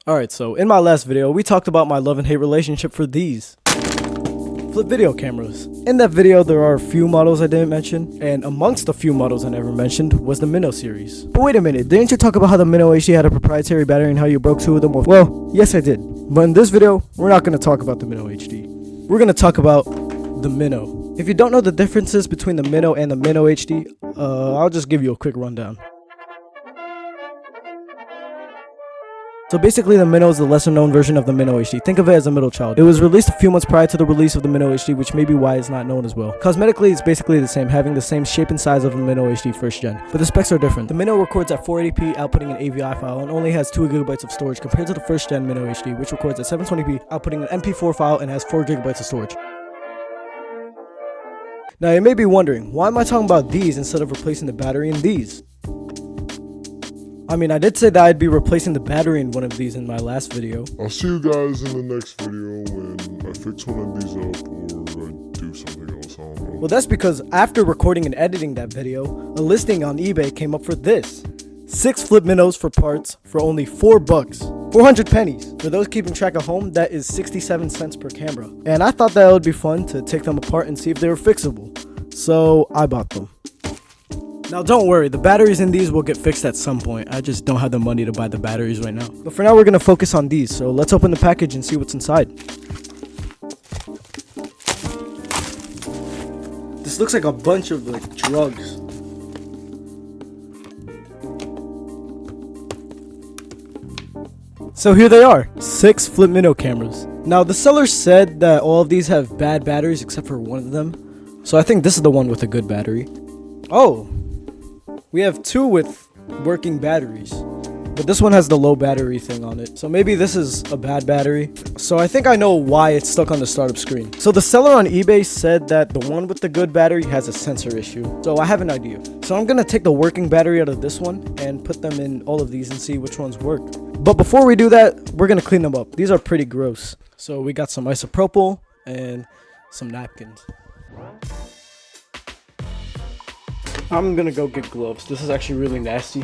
Alright, so in my last video, we talked about my love and hate relationship for these flip video cameras. In that video, there are a few models I didn't mention, and amongst the few models I never mentioned was the Minnow series. But wait a minute, didn't you talk about how the Minnow HD had a proprietary battery and how you broke two of them? Well, yes I did. But in this video, we're not going to talk about the Minnow HD. We're going to talk about the Minnow. If you don't know the differences between the Minnow and the Minnow HD, I'll just give you a quick rundown. So basically, the Minnow is the lesser known version of the Minnow HD. Think of it as a middle child. It was released a few months prior to the release of the Minnow HD, which may be why it's not known as well. Cosmetically, it's basically the same, having the same shape and size of the Minnow HD first gen, but the specs are different. The Minnow records at 480p, outputting an AVI file, and only has 2GB of storage compared to the first gen Minnow HD, which records at 720p, outputting an MP4 file and has 4GB of storage. Now, you may be wondering, why am I talking about these instead of replacing the battery in these? I mean, I did say that I'd be replacing the battery in one of these in my last video. I'll see you guys in the next video when I fix one of these up or I do something else, I don't know. Well, that's because after recording and editing that video, a listing on eBay came up for this. 6 Flip Minos for parts for only $4. 400 pennies. For those keeping track at home, that is 67 cents per camera. And I thought that it would be fun to take them apart and see if they were fixable. So I bought them. Now don't worry, the batteries in these will get fixed at some point. I just don't have the money to buy the batteries right now. But for now we're going to focus on these, so let's open the package and see what's inside. This looks like a bunch of drugs. So here they are, 6 Flip Minnow cameras. Now the seller said that all of these have bad batteries except for one of them. So I think this is the one with a good battery. Oh! We have 2 with working batteries, but this one has the low battery thing on it. So maybe this is a bad battery. So I think I know why it's stuck on the startup screen. So the seller on eBay said that the one with the good battery has a sensor issue. So I have an idea. So I'm gonna take the working battery out of this one and put them in all of these and see which ones work. But before we do that, we're gonna clean them up. These are pretty gross. So we got some isopropyl and some napkins. I'm gonna go get gloves. This is actually really nasty.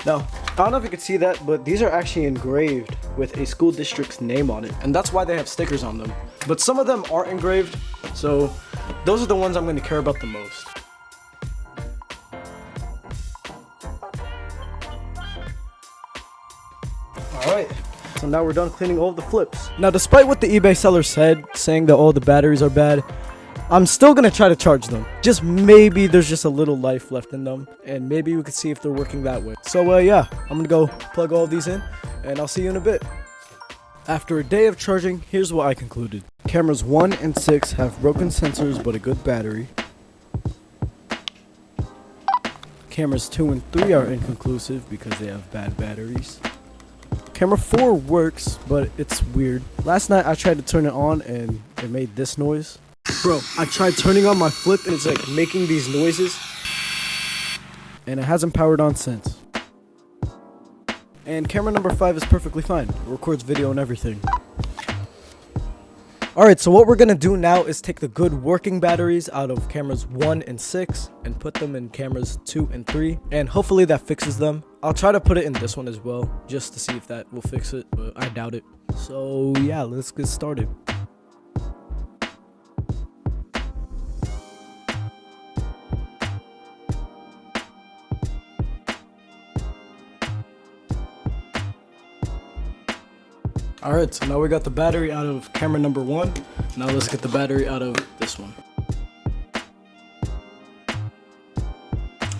Now, I don't know if you can see that, but these are actually engraved with a school district's name on it, and that's why they have stickers on them. But some of them aren't engraved, so those are the ones I'm gonna care about the most. Alright, so now we're done cleaning all of the flips. Now, despite what the eBay seller said, saying that all the batteries are bad, I'm still gonna try to charge them. Just maybe there's just a little life left in them, and maybe we could see if they're working that way. So yeah, I'm gonna go plug all of these in, and I'll see you in a bit. After a day of charging, here's what I concluded. Cameras 1 and 6 have broken sensors but a good battery. Cameras 2 and 3 are inconclusive because they have bad batteries. Camera 4 works, but it's weird. Last night I tried to turn it on and it made this noise. Bro, I tried turning on my flip and it's like making these noises. And it hasn't powered on since. And camera number 5 is perfectly fine. It records video and everything. Alright, so what we're gonna do now is take the good working batteries out of cameras 1 and 6 and put them in cameras 2 and 3, and hopefully that fixes them. I'll try to put it in this one as well, just to see if that will fix it, but I doubt it. So yeah, let's get started. Alright, so now we got the battery out of camera number 1. Now let's get the battery out of this one.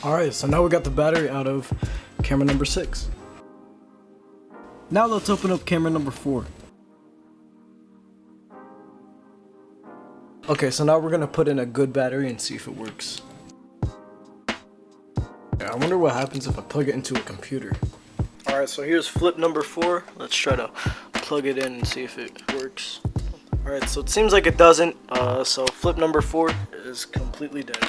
Alright, so now we got the battery out of camera number 6. Now let's open up camera number 4. Okay, so now we're gonna put in a good battery and see if it works. Yeah, I wonder what happens if I plug it into a computer. Alright, so here's flip number 4. Let's try to plug it in and see if it works. Alright, so it seems like it doesn't. So flip number 4 is completely dead.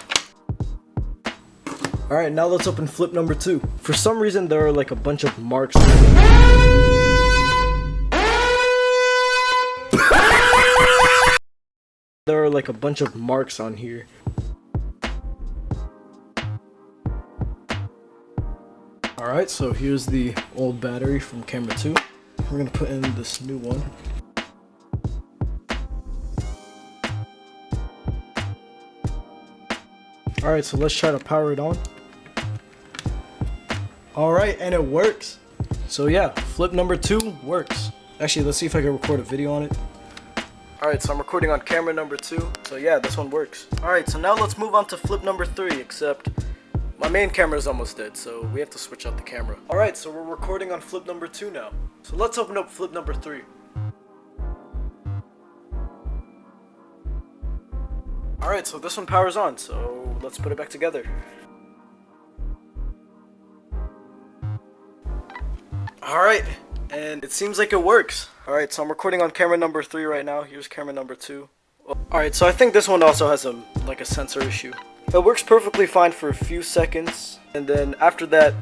Alright, now let's open flip number 2. For some reason there are like a bunch of marks. There are like a bunch of marks on here. Alright, so here's the old battery from camera 2. We're gonna put in this new one. Alright, so let's try to power it on. Alright, and it works. So yeah, flip number 2 works. Actually, let's see if I can record a video on it. Alright, so I'm recording on camera number 2. So yeah, this one works. Alright, so now let's move on to flip number 3, except my main camera is almost dead, so we have to switch out the camera. Alright, so we're recording on flip number 2 now. So let's open up flip number 3. Alright, so this one powers on, so let's put it back together. Alright, and it seems like it works. Alright, so I'm recording on camera number 3 right now. Here's camera number 2. Alright, so I think this one also has a sensor issue. It works perfectly fine for a few seconds, and then after that,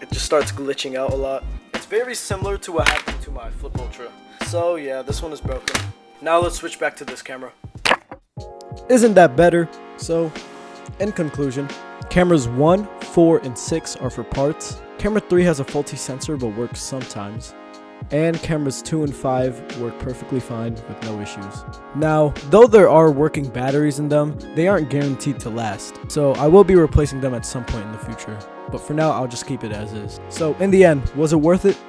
it just starts glitching out a lot. It's very similar to what happened to my Flip Ultra. So yeah, this one is broken. Now let's switch back to this camera. Isn't that better? So, in conclusion, cameras 1, 4, and 6 are for parts. Camera 3 has a faulty sensor but works sometimes. And cameras 2 and 5 work perfectly fine with no issues. Now, though there are working batteries in them, they aren't guaranteed to last. So I will be replacing them at some point in the future. But for now, I'll just keep it as is. So in the end, was it worth it?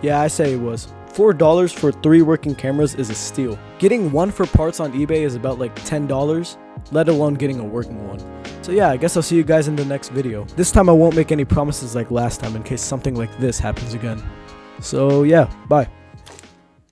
Yeah, I say it was. $4 for 3 working cameras is a steal. Getting one for parts on eBay is about like $10, let alone getting a working one. So yeah, I guess I'll see you guys in the next video. This time I won't make any promises like last time in case something like this happens again. So yeah, bye.